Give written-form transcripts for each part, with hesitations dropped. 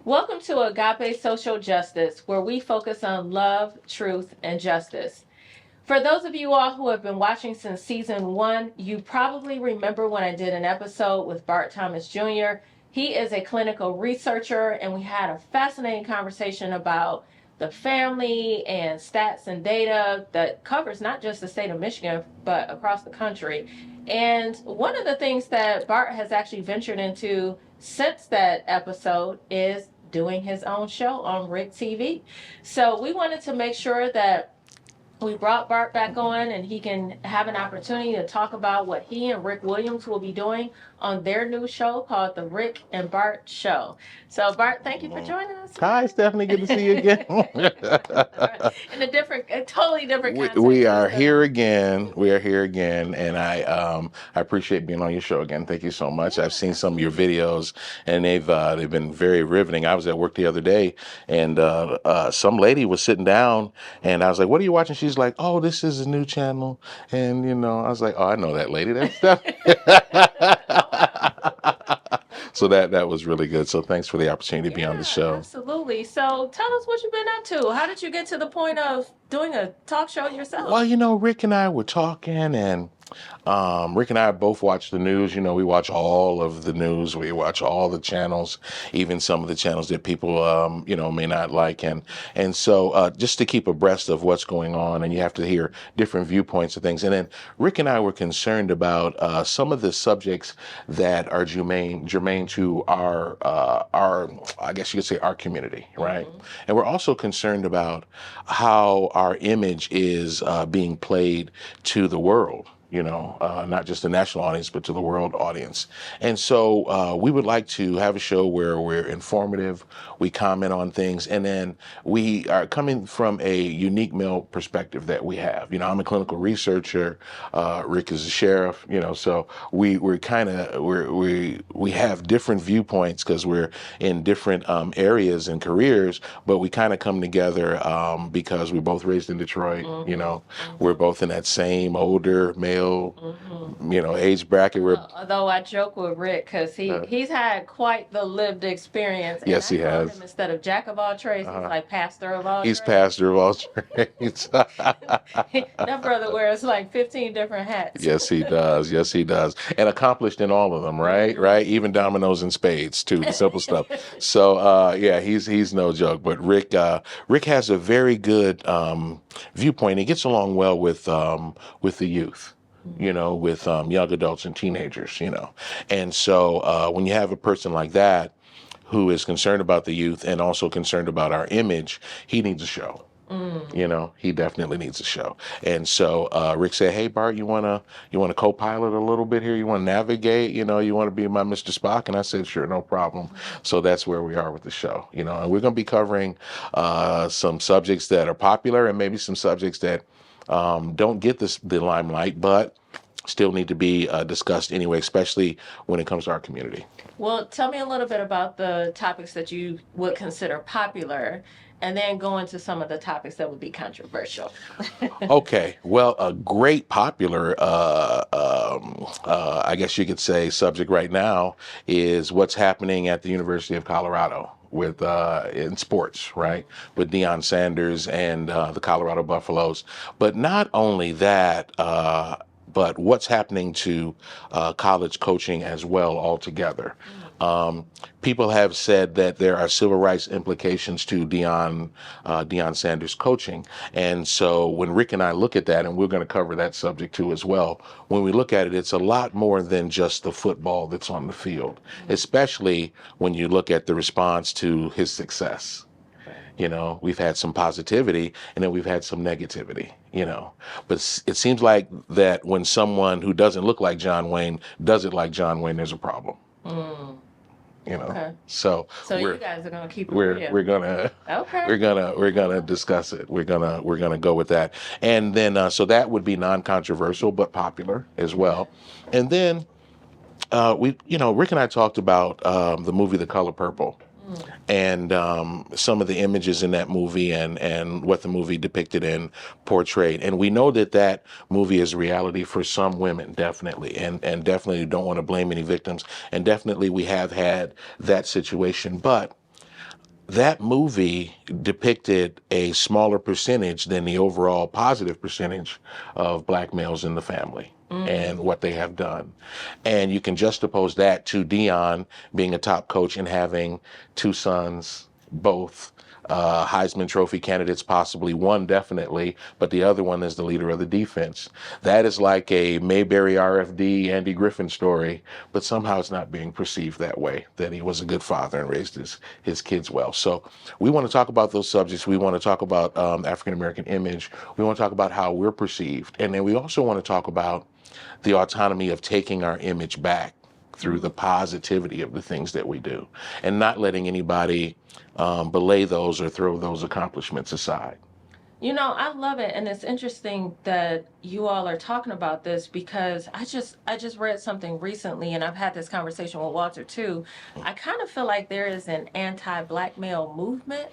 Welcome to AGAPE Social Justice, where we focus on love, truth, and justice. For those of you all who have been watching since season 1, you probably remember when I did an episode with Bart Thomas Jr. He is a clinical researcher, and we had a fascinating conversation about the family and stats and data that covers not just the state of Michigan, but across the country. And one of the things that Bart has actually ventured into since that episode is doing his own show on Rick TV. So we wanted to make sure that we brought Bart back on and he can have an opportunity to talk about what he and Rick Williams will be doing on their new show called The Rick and Bart Show. So, Bart, thank you for joining us. Hi, Stephanie. Good to see you again. In a totally different we, context. we are here again. We are here again, and I appreciate being on your show again. Thank you so much. I've seen some of your videos, and they've been very riveting. I was at work the other day, and some lady was sitting down, and I was like, "What are you watching?" She's like, "Oh, this is a new channel," and I was like, "Oh, I know that lady. That's Stephanie." So that was really good. So thanks for the opportunity to be on the show. Absolutely. So tell us what you've been up to. How did you get to the point of doing a talk show yourself? Well, Rick and I were talking, and Rick and I both watch the news. We watch all of the news. We watch all the channels, even some of the channels that people, may not like. And so just to keep abreast of what's going on, and you have to hear different viewpoints of things. And then Rick and I were concerned about some of the subjects that are germane to I guess you could say, our community, right? Mm-hmm. And we're also concerned about how our image is being played to the world. Not just the national audience, but to the world audience. And so we would like to have a show where we're informative, we comment on things, and then we are coming from a unique male perspective that we have. I'm a clinical researcher, Rick is a sheriff, so we have different viewpoints because we're in different areas and careers, but we kind of come together because we're both raised in Detroit. We're both in that same older male age bracket. Although I joke with Rick because he's had quite the lived experience. Yes, he has. Him, instead of jack of all trades, he's like pastor of all He's trades. pastor of all trades. That brother wears like 15 different hats. Yes, he does. Yes, he does. And accomplished in all of them, right? Right? Even dominoes and spades, too, the simple stuff. So, he's no joke. But Rick has a very good viewpoint. He gets along well with the youth. With young adults and teenagers, And so when you have a person like that who is concerned about the youth and also concerned about our image, he needs a show. He definitely needs a show. And so Rick said, "Hey, Bart, you wanna co-pilot a little bit here? You want to navigate? You want to be my Mr. Spock?" And I said, "Sure, no problem." So that's where we are with the show. And we're going to be covering some subjects that are popular and maybe some subjects that don't get the limelight, but still need to be discussed anyway, especially when it comes to our community. Well, tell me a little bit about the topics that you would consider popular, and then go into some of the topics that would be controversial. Okay, well, a great popular, I guess you could say, subject right now is what's happening at the University of Colorado with in sports, right? With Deion Sanders and the Colorado Buffaloes. But not only that, but what's happening to college coaching as well altogether. People have said that there are civil rights implications to Deion Sanders coaching. And so when Rick and I look at that, and we're going to cover that subject too as well, when we look at it, it's a lot more than just the football that's on the field, especially when you look at the response to his success. We've had some positivity and then we've had some negativity, but it seems like that when someone who doesn't look like John Wayne does it like John Wayne, there's a problem. Okay. So you guys are gonna keep it we're real. we're gonna Okay. we're gonna discuss it. We're gonna go with that, and then so that would be non-controversial but popular as well, and then Rick and I talked about the movie The Color Purple. And some of the images in that movie and what the movie depicted and portrayed. And we know that movie is reality for some women, definitely. And definitely don't want to blame any victims. And definitely we have had that situation. But that movie depicted a smaller percentage than the overall positive percentage of black males in the family and what they have done. And you can juxtapose that to Dion being a top coach and having two sons, both Heisman Trophy candidates, possibly one definitely, but the other one is the leader of the defense. That is like a Mayberry RFD Andy Griffin story, but somehow it's not being perceived that way, that he was a good father and raised his kids well. So we want to talk about those subjects. We want to talk about African American image. We want to talk about how we're perceived. And then we also want to talk about the autonomy of taking our image back through the positivity of the things that we do and not letting anybody belay those or throw those accomplishments aside. I love it, and it's interesting that you all are talking about this because I just read something recently, and I've had this conversation with Walter too. I kind of feel like there is an anti-black male movement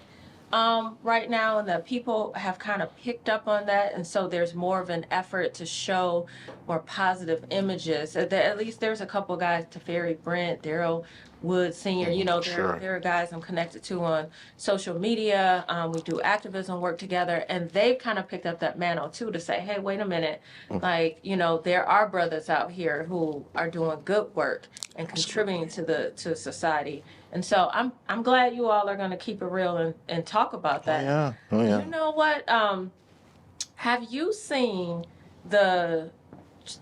right now, and that people have kind of picked up on that, and so there's more of an effort to show more positive images. At least there's a couple guys, Teferi Brent, Daryl Wood Sr. Sure. There are guys I'm connected to on social media. We do activism work together, and they've kind of picked up that mantle too to say, hey, wait a minute, like there are brothers out here who are doing good work and contributing to society. And so I'm glad you all are going to keep it real and talk about that. Oh yeah. You know what? Have you seen the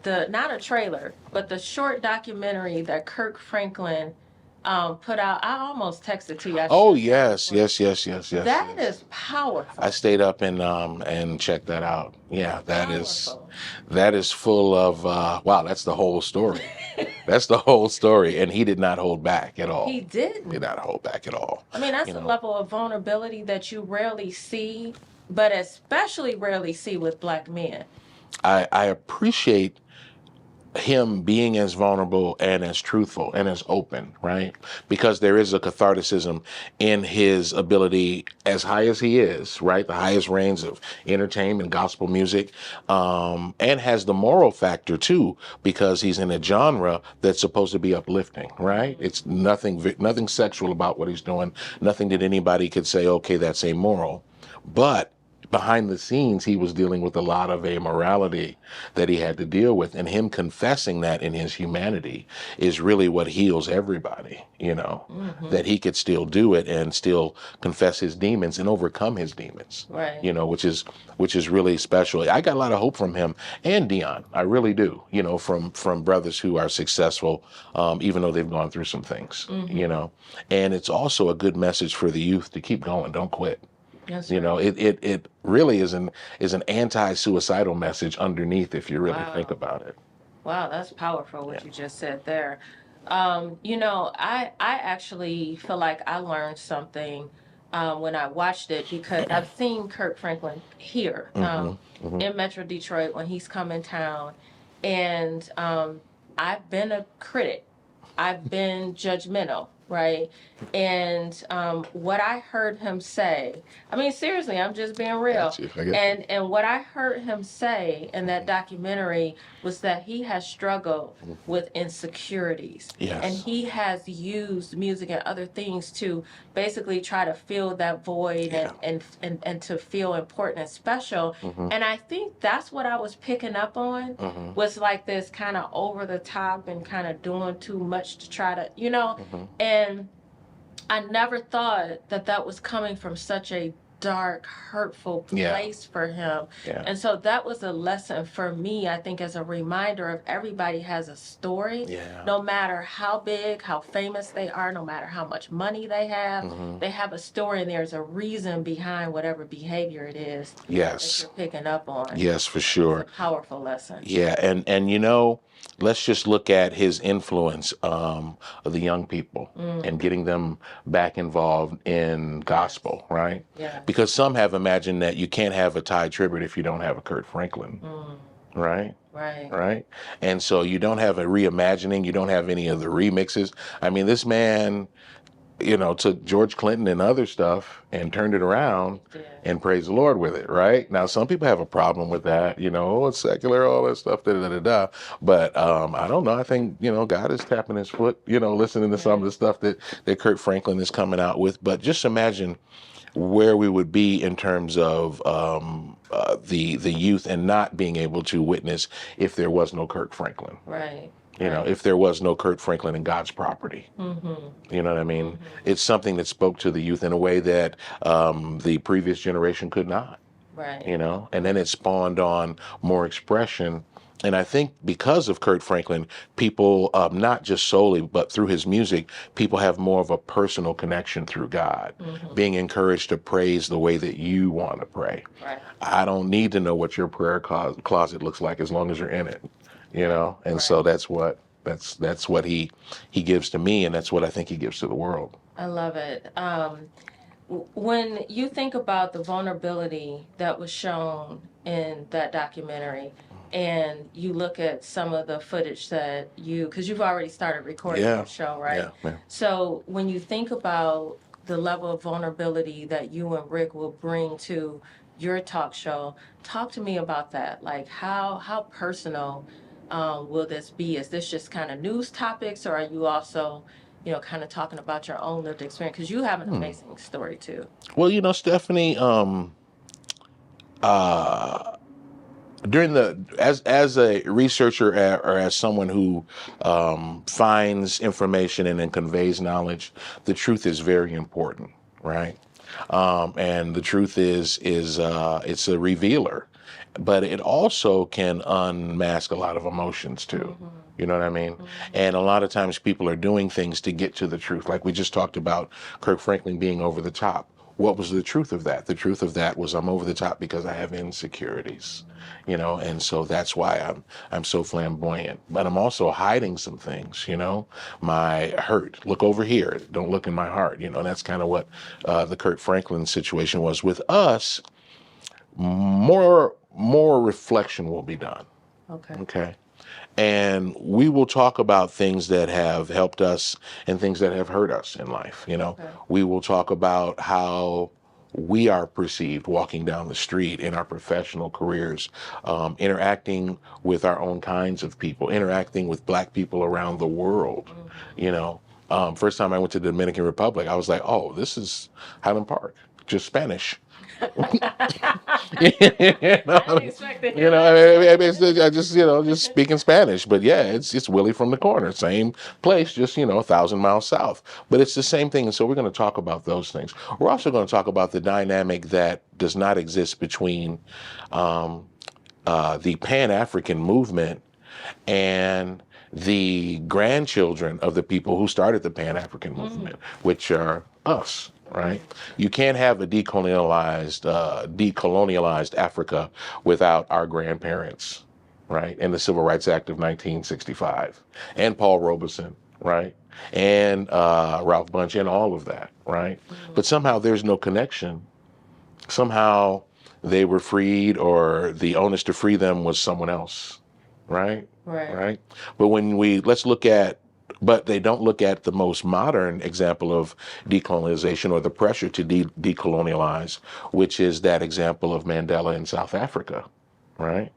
not a trailer, but the short documentary that Kirk Franklin put out? I almost texted to you. Oh yes. That Yes. is powerful. I stayed up and checked that out. Yeah, Powerful. that is full of wow, that's the whole story. That's the whole story. And he did not hold back at all. He didn't. Did not hold back at all. I mean, that's You a know. level of vulnerability that you rarely see, but especially rarely see with black men. I appreciate him being as vulnerable and as truthful and as open, right? Because there is a catharticism in his ability, as high as he is, right? The highest range of entertainment, gospel music, and has the moral factor too, because he's in a genre that's supposed to be uplifting, right? It's nothing sexual about what he's doing, nothing that anybody could say, okay, that's amoral. But behind the scenes, he was dealing with a lot of amorality that he had to deal with. And him confessing that in his humanity is really what heals everybody, that he could still do it and still confess his demons and overcome his demons, Right. which is really special. I got a lot of hope from him and Dion. I really do, from brothers who are successful, even though they've gone through some things, and it's also a good message for the youth to keep going. Don't quit. That's It really is an anti-suicidal message underneath if you really think about it. Wow, that's powerful what you just said there. I actually feel like I learned something when I watched it because I've seen Kirk Franklin here in Metro Detroit when he's come in town, and I've been a critic. I've been judgmental, right? And what I heard him say, I mean, seriously, I'm just being real. Got you. I get you. And what I heard him say in that documentary was that he has struggled with insecurities. Yes. And he has used music and other things to basically try to fill that void Yeah. and to feel important and special. And I think that's what I was picking up on was like this kind of over the top and kind of doing too much to try to, and I never thought that was coming from such a dark, hurtful place for him. Yeah. And so that was a lesson for me, I think, as a reminder of everybody has a story. Yeah. No matter how big, how famous they are, no matter how much money they have a story, and there's a reason behind whatever behavior it is that Yes. you're picking up on. Yes, for sure. It's a powerful lesson. Yeah, and let's just look at his influence of the young people and getting them back involved in gospel, right? Yeah. Because some have imagined that you can't have a Ty Tribbett if you don't have a Kurt Franklin, right? Right. Right? And so you don't have a reimagining, you don't have any of the remixes. I mean, this man took George Clinton and other stuff and turned it around Yeah. and praised the Lord with it, right? Now, some people have a problem with that, oh, it's secular, all that stuff, da da da da. But I don't know. I think, God is tapping his foot, listening to some of the stuff that Kurt Franklin is coming out with. But just imagine where we would be in terms of the youth and not being able to witness if there was no Kurt Franklin. Right. If there was no Kurt Franklin in God's property. You know what I mean? It's something that spoke to the youth in a way that the previous generation could not. Right. And then it spawned on more expression. And I think because of Kurt Franklin, people, not just solely, but through his music, people have more of a personal connection through God, being encouraged to praise the way that you want to pray. Right. I don't need to know what your prayer closet looks like as long as you're in it, And so that's what he gives to me, and that's what I think he gives to the world. I love it. When you think about the vulnerability that was shown in that documentary, and you look at some of the footage that because you've already started recording your show, right? Yeah. So when you think about the level of vulnerability that you and Rick will bring to your talk show, talk to me about that. Like how personal will this be? Is this just kind of news topics, or are you also kind of talking about your own lived experience? Because you have an amazing story too. Well, Stephanie, during as a researcher or as someone who finds information and then conveys knowledge, the truth is very important, right? And the truth is it's a revealer, but it also can unmask a lot of emotions too. You know what I mean? And a lot of times people are doing things to get to the truth. Like we just talked about Kirk Franklin being over the top. What was the truth of that? The truth of that was I'm over the top because I have insecurities, and so that's why I'm so flamboyant. But I'm also hiding some things, my hurt. Look over here. Don't look in my heart. That's kind of what the Kurt Franklin situation was. With us, more reflection will be done. Okay. And we will talk about things that have helped us and things that have hurt us in life. We will talk about how we are perceived walking down the street in our professional careers, interacting with our own kinds of people, interacting with Black people around the world. First time I went to the Dominican Republic, I was like, oh, this is Highland Park, just Spanish. I didn't expect to hear that. I just speaking Spanish, but yeah, it's Willie from the corner, same place, just 1,000 miles south. But it's the same thing, and so we're going to talk about those things. We're also going to talk about the dynamic that does not exist between the Pan-African movement and the grandchildren of the people who started the Pan-African movement, which are us. Right? You can't have a decolonialized Africa without our grandparents, right? And the Civil Rights Act of 1965, and Paul Robeson, right? And Ralph Bunche, and all of that, right? But somehow there's no connection. Somehow they were freed, or the onus to free them was someone else, right? Right. But but they don't look at the most modern example of decolonization, or the pressure to decolonialize, which is that example of Mandela in South Africa, right?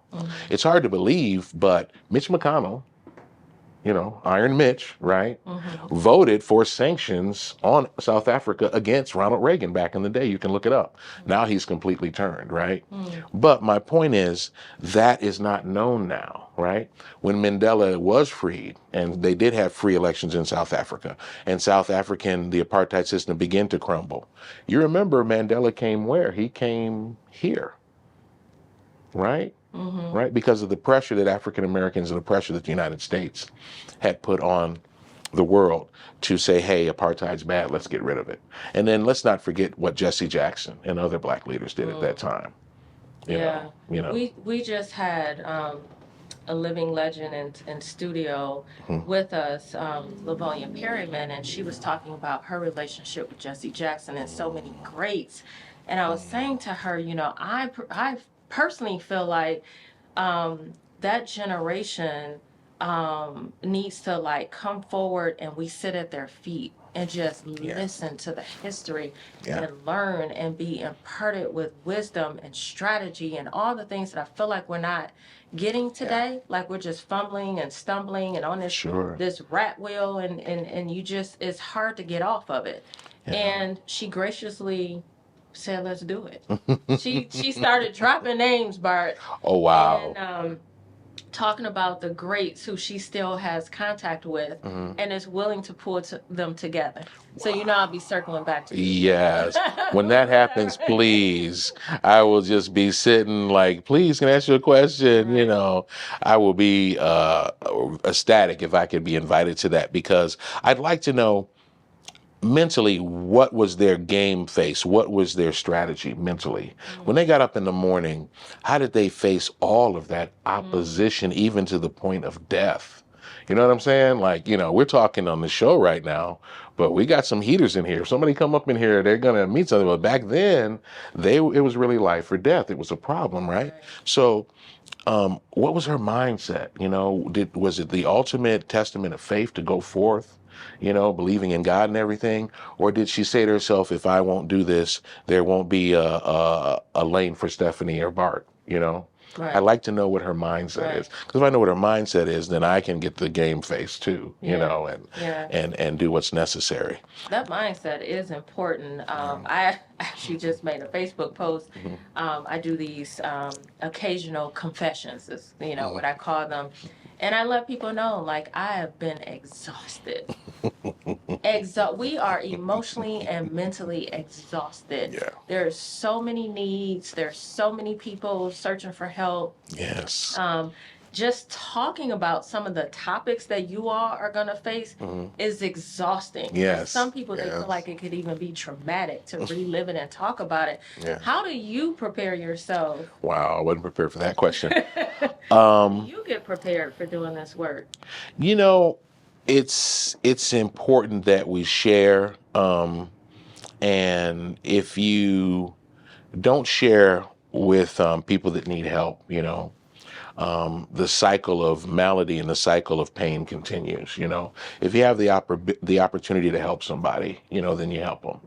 It's hard to believe, but Mitch McConnell, Iron Mitch, right, voted for sanctions on South Africa against Ronald Reagan back in the day. You can look it up. Now he's completely turned, right? But my point is that is not known now, right? When Mandela was freed, and they did have free elections in South Africa, and the apartheid system began to crumble. You remember Mandela came where? He came here, right? Right? Because of the pressure that African Americans and the pressure that the United States had put on the world to say, hey, apartheid's bad, let's get rid of it. And then let's not forget what Jesse Jackson and other Black leaders did at that time. We just had a living legend in studio with us, Lavonia Perryman, and she was talking about her relationship with Jesse Jackson and so many greats. And I was saying to her, I personally feel like that generation needs to come forward and we sit at their feet and just Yeah. listen to the history Yeah. and learn and be imparted with wisdom and strategy and all the things that I feel like we're not getting today. Like we're just fumbling and stumbling and on Sure. this rat wheel, and you just, it's hard to get off of it. Yeah. And she graciously said, let's do it. She started dropping names, Bart. Oh, wow. And talking about the greats who she still has contact with and is willing to pull them together. So I'll be circling back to you. Yes. When that happens, please, I will just be sitting like, please, can I ask you a question? Right. I will be ecstatic if I could be invited to that, because I'd like to know mentally what was their game face, what was their strategy mentally. When they got up in the morning, how did they face all of that opposition, even to the point of death? You know what I'm saying? Like, we're talking on the show right now, but we got some heaters in here. If somebody come up in here, they're gonna meet something. But back then, it was really life or death. It was a problem, right? So what was her mindset? Was it the ultimate testament of faith to go forth, believing in God and everything? Or did she say to herself, if I won't do this, there won't be a lane for Stephanie or Bart, Right. I'd like to know what her mindset is. Because if I know what her mindset is, then I can get the game face too, and do what's necessary. That mindset is important. I actually just made a Facebook post. I do these occasional confessions, is what I call them. And I let people know, like, I have been exhausted. We are emotionally and mentally exhausted. Yeah. There's so many needs. There's so many people searching for help. Yes. Just talking about some of the topics that you all are going to face is exhausting. Yes. Some people, they feel like it could even be traumatic to relive it and talk about it. Yeah. How do you prepare yourself? Wow, I wasn't prepared for that question. You get prepared for doing this work. It's important that we share, and if you don't share with people that need help, the cycle of malady and the cycle of pain continues. If you have the opportunity to help somebody, then you help them.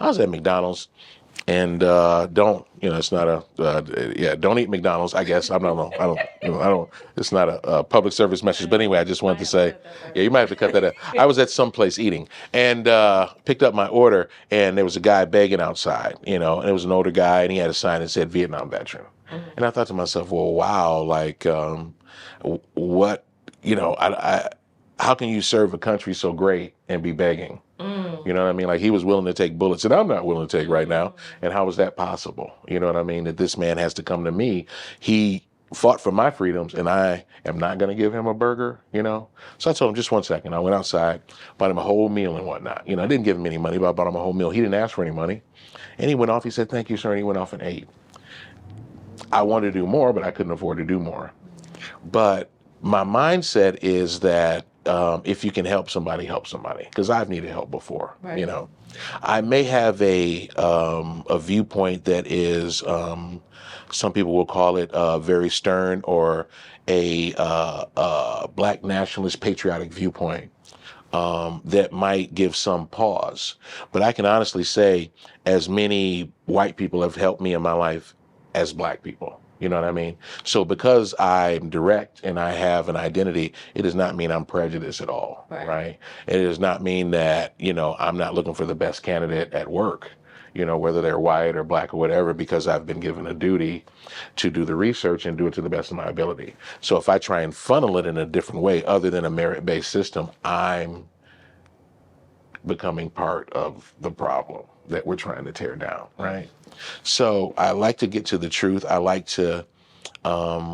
I was at McDonald's, and don't, it's not don't eat McDonald's. I guess I don't. It's not a public service message, but anyway, I just wanted to say, you might have to cut that out. I was at some place eating and picked up my order, and there was a guy begging outside, and it was an older guy, and he had a sign that said Vietnam veteran. And I thought to myself, well, wow, like, what, how can you serve a country so great and be begging? You know what I mean? Like, he was willing to take bullets that I'm not willing to take right now. And how is that possible? You know what I mean? That this man has to come to me. He fought for my freedoms, and I am not going to give him a burger, So I told him, just 1 second. I went outside, bought him a whole meal and whatnot. I didn't give him any money, but I bought him a whole meal. He didn't ask for any money. And he went off. He said, thank you, sir. And he went off and ate. I wanted to do more, but I couldn't afford to do more. But my mindset is that if you can help somebody, because I've needed help before. Right. I may have a viewpoint that is, some people will call it very stern, or a black nationalist patriotic viewpoint. That might give some pause. But I can honestly say, as many white people have helped me in my life as black people. You know what I mean? So because I'm direct and I have an identity, it does not mean I'm prejudiced at all, right? It does not mean that, I'm not looking for the best candidate at work, whether they're white or black or whatever, because I've been given a duty to do the research and do it to the best of my ability. So if I try and funnel it in a different way other than a merit-based system, I'm becoming part of the problem that we're trying to tear down, right? So I like to get to the truth. I like to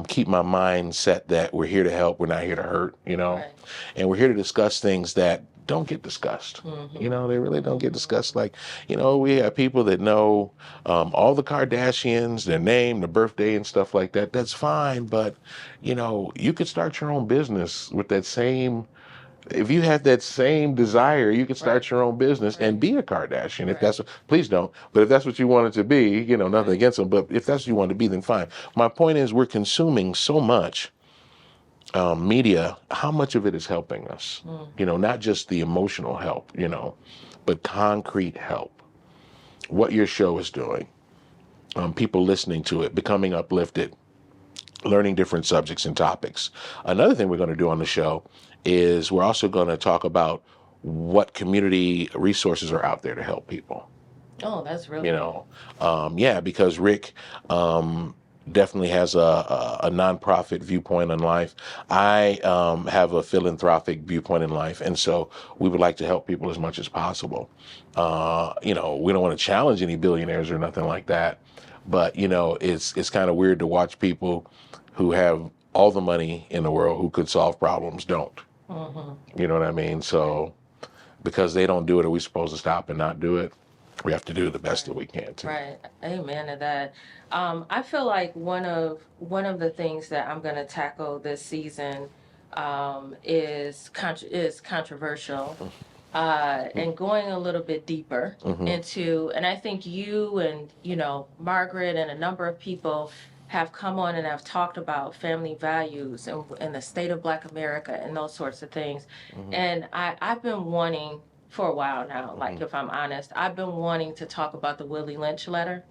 keep my mind set that we're here to help. We're not here to hurt, and we're here to discuss things that don't get discussed. They really don't get discussed. Like, we have people that know all the Kardashians, their name, their birthday and stuff like that. That's fine. But, you could start your own business with that same. If you have that same desire, you can start your own business and be a Kardashian. If that's, please don't. But if that's what you want it to be, nothing against them. But if that's what you want to be, then fine. My point is, we're consuming so much media, how much of it is helping us? Mm. Not just the emotional help, but concrete help. What your show is doing, people listening to it, becoming uplifted, learning different subjects and topics. Another thing we're going to do on the show is we're also going to talk about what community resources are out there to help people. Oh, that's really Yeah, because Rick definitely has a nonprofit viewpoint on life. I have a philanthropic viewpoint in life, and so we would like to help people as much as possible. We don't want to challenge any billionaires or nothing like that, but it's kind of weird to watch people who have all the money in the world who could solve problems don't. You know what I mean? So because they don't do it, are we supposed to stop and not do it? We have to do the best that we can too. right. Amen to that. I feel like one of the things that I'm going to tackle this season is controversial. And going a little bit deeper into, and I think you and Margaret and a number of people have come on and have talked about family values and the state of Black America and those sorts of things. And I've been wanting for a while now, like if I'm honest, I've been wanting to talk about the Willie Lynch letter.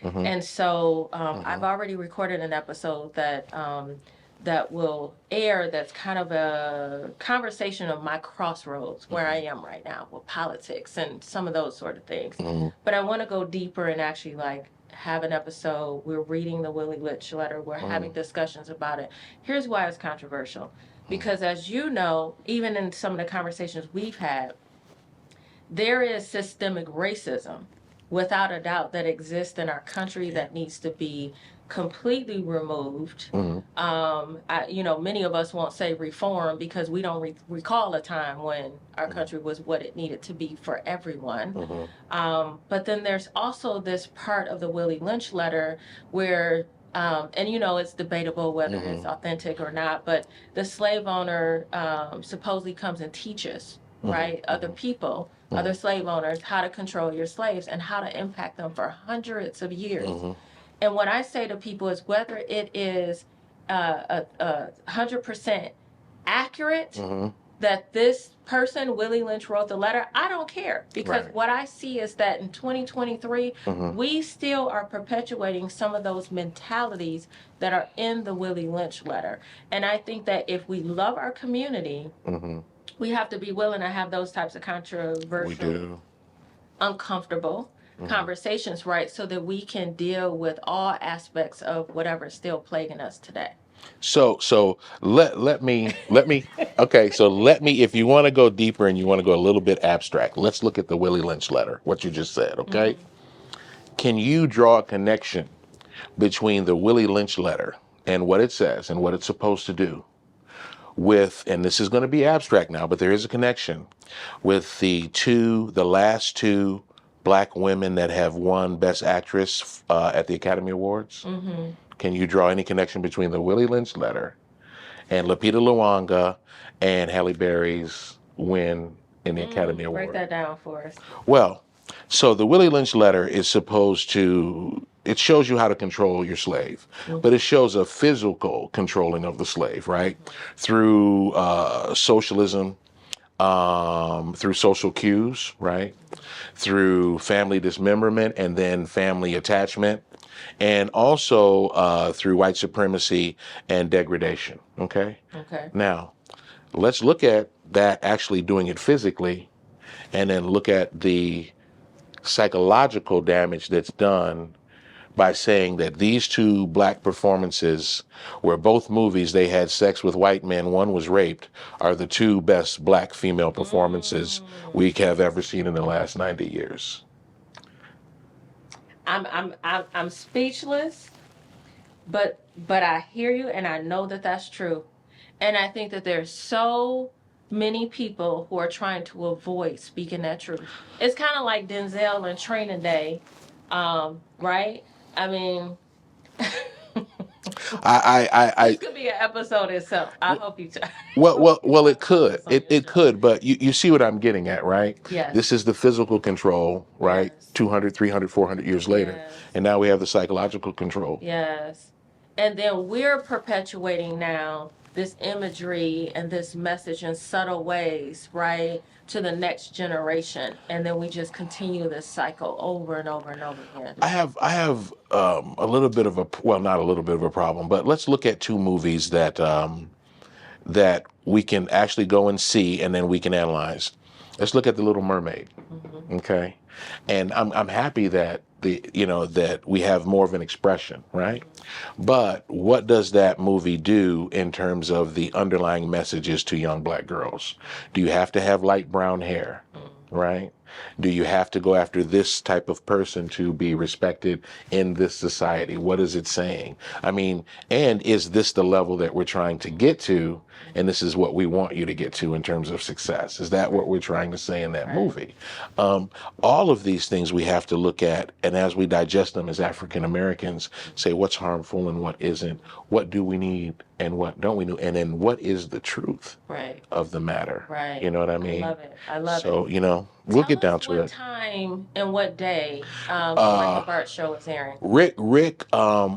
And so I've already recorded an episode that will air that's kind of a conversation of my crossroads where I am right now with politics and some of those sort of things. But I want to go deeper and actually like have an episode. We're reading the Willie Lynch letter. We're having discussions about it. Here's why it's controversial. Because as you know, even in some of the conversations we've had, there is systemic racism, without a doubt, that exists in our country that needs to be completely removed. Many of us won't say reform because we don't recall a time when our country was what it needed to be for everyone. But then there's also this part of the Willie Lynch letter where it's debatable whether it's authentic or not, but the slave owner supposedly comes and teaches, right, other people, other slave owners, how to control your slaves and how to impact them for hundreds of years. And what I say to people is whether it is 100% accurate that this person, Willie Lynch, wrote the letter, I don't care. Because what I see is that in 2023, we still are perpetuating some of those mentalities that are in the Willie Lynch letter. And I think that if we love our community, we have to be willing to have those types of controversial, uncomfortable conversations, right? So that we can deal with all aspects of whatever is still plaguing us today. So let me okay, so let me, if you want to go deeper and you want to go a little bit abstract, let's look at the Willie Lynch letter, what you just said, okay? Can you draw a connection between the Willie Lynch letter and what it says and what it's supposed to do with, and this is going to be abstract now, but there is a connection with the last two Black women that have won Best Actress at the Academy Awards? Can you draw any connection between the Willie Lynch letter and Lupita Luanga and Halle Berry's win in the Academy Award? Break that down for us. Well, so the Willie Lynch letter is supposed to, it shows you how to control your slave, but it shows a physical controlling of the slave, right? Through socialism, through social cues, right? Through family dismemberment and then family attachment, and also through white supremacy and degradation, okay? Now, let's look at that actually doing it physically, and then look at the psychological damage that's done by saying that these two Black performances, where both movies they had sex with white men, one was raped, are the two best Black female performances we have ever seen in the last 90 years. I'm speechless, but I hear you and I know that that's true. And I think that there's so many people who are trying to avoid speaking that truth. It's kind of like Denzel in Training Day, right? I mean, this could be an episode itself. I hope you. Well, it could. It could, but you see what I'm getting at, right? Yes. This is the physical control, right? Yes. 200, 300, 400 years later. Yes. And now we have the psychological control. Yes. And then we're perpetuating now this imagery and this message in subtle ways, right, to the next generation, and then we just continue this cycle over and over and over again. I have a little bit of a, well, not a little bit of a problem, but let's look at two movies that we can actually go and see, and then we can analyze. Let's look at The Little Mermaid. Okay, and I'm happy that that we have more of an expression, right? But what does that movie do in terms of the underlying messages to young black girls? Do you have to have light brown hair, right? Do you have to go after this type of person to be respected in this society? What is it saying? I mean, and is this the level that we're trying to get to? And this is what we want you to get to in terms of success. Is that what we're trying to say in that movie? All of these things we have to look at, and as we digest them as African Americans, say what's harmful and what isn't, what do we need and what don't we need, and then what is the truth of the matter? Right. You know what I mean? I love it. I love it. So, we'll get down to it. What time and what day the Rick and Bart show is airing? Rick,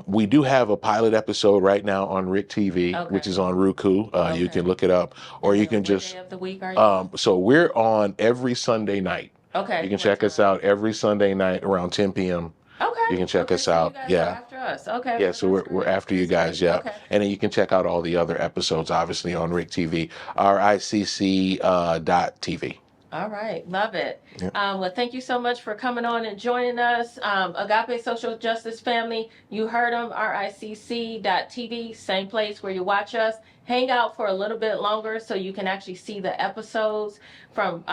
we do have a pilot episode right now on Rick TV, which is on Roku. You can look it up, or you can just. What day of the week are you? So we're on every Sunday night. Okay. You can check us out every Sunday night around 10 p.m. Okay. You can check us out. You guys are after us. Okay. Yeah, so we're after you guys. Yeah. Okay. And then you can check out all the other episodes, obviously, on Rick TV, RICC.TV. All right. Love it. Yeah. Well, thank you so much for coming on and joining us. Agape Social Justice Family, you heard them, RICC.TV, same place where you watch us. Hang out for a little bit longer so you can actually see the episodes from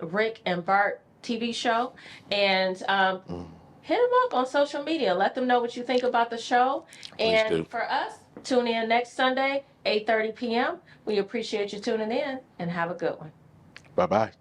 Rick and Bart TV show. And hit them up on social media. Let them know what you think about the show. Please do. For us, tune in next Sunday, 8:30 p.m. We appreciate you tuning in, and have a good one. Bye-bye.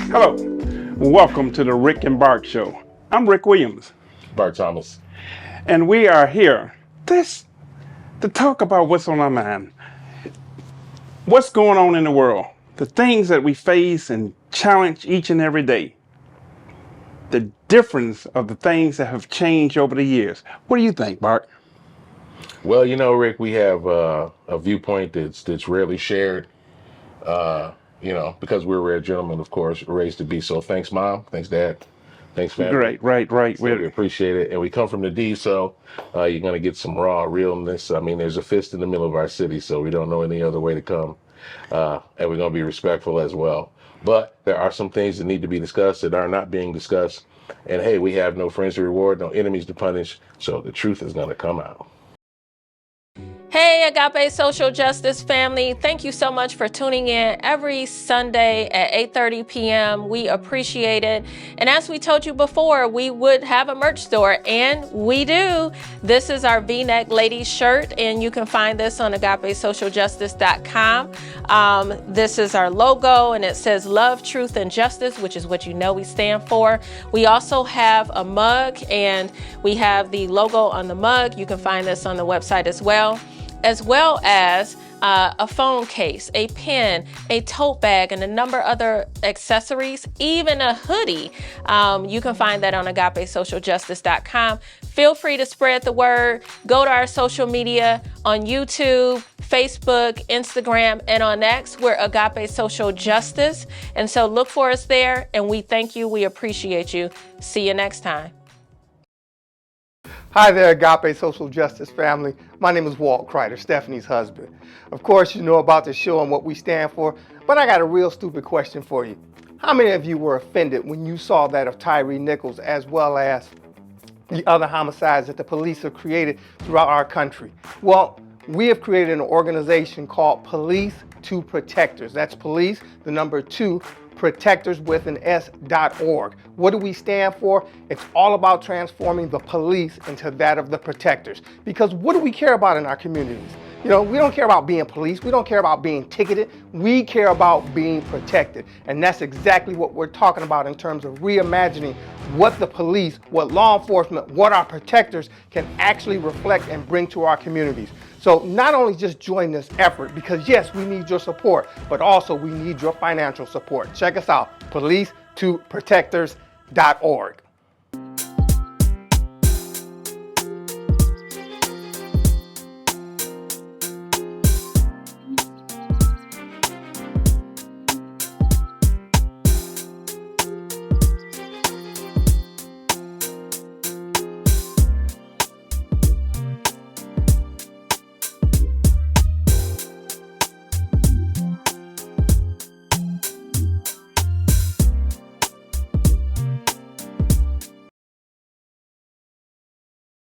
Hello, welcome to the Rick and Bart Show. I'm Rick Williams. Bart Thomas. And we are here to talk about what's on our mind. What's going on in the world. The things that we face and challenge each and every day. The difference of the things that have changed over the years. What do you think, Bart? Well, Rick, we have a viewpoint that's rarely shared. Because we're rare gentlemen, of course, raised to be. So thanks, Mom. Thanks, Dad. Thanks, family. Right. So we appreciate it. And we come from the D, so you're going to get some raw realness. I mean, there's a fist in the middle of our city, so we don't know any other way to come. And we're going to be respectful as well. But there are some things that need to be discussed that are not being discussed. And hey, we have no friends to reward, no enemies to punish. So the truth is going to come out. Hey, Agape Social Justice Family. Thank you so much for tuning in every Sunday at 8:30 p.m. We appreciate it. And as we told you before, we would have a merch store, and we do. This is our V-neck ladies shirt, and you can find this on agapesocialjustice.com. This is our logo, and it says love, truth, and justice, which is what we stand for. We also have a mug, and we have the logo on the mug. You can find this on the website as well as a phone case, a pen, a tote bag, and a number of other accessories, even a hoodie. You can find that on agapesocialjustice.com. Feel free to spread the word. Go to our social media on YouTube, Facebook, Instagram, and on X. We're Agape Social Justice. And so look for us there, and we thank you. We appreciate you. See you next time. Hi there, Agape Social Justice family. My name is Walt Kreider, Stephanie's husband. Of course, you know about the show and what we stand for, but I got a real stupid question for you. How many of you were offended when you saw that of Tyree Nichols as well as the other homicides that the police have created throughout our country? Well, we have created an organization called Police to Protectors. That's police, the number 2, protectors with an S.org. What do we stand for? It's all about transforming the police into that of the protectors. Because what do we care about in our communities? You know, we don't care about being policed. We don't care about being ticketed. We care about being protected. And that's exactly what we're talking about in terms of reimagining what the police, what law enforcement, what our protectors can actually reflect and bring to our communities. So not only just join this effort, because yes, we need your support, but also we need your financial support. Check us out, police2protectors.org.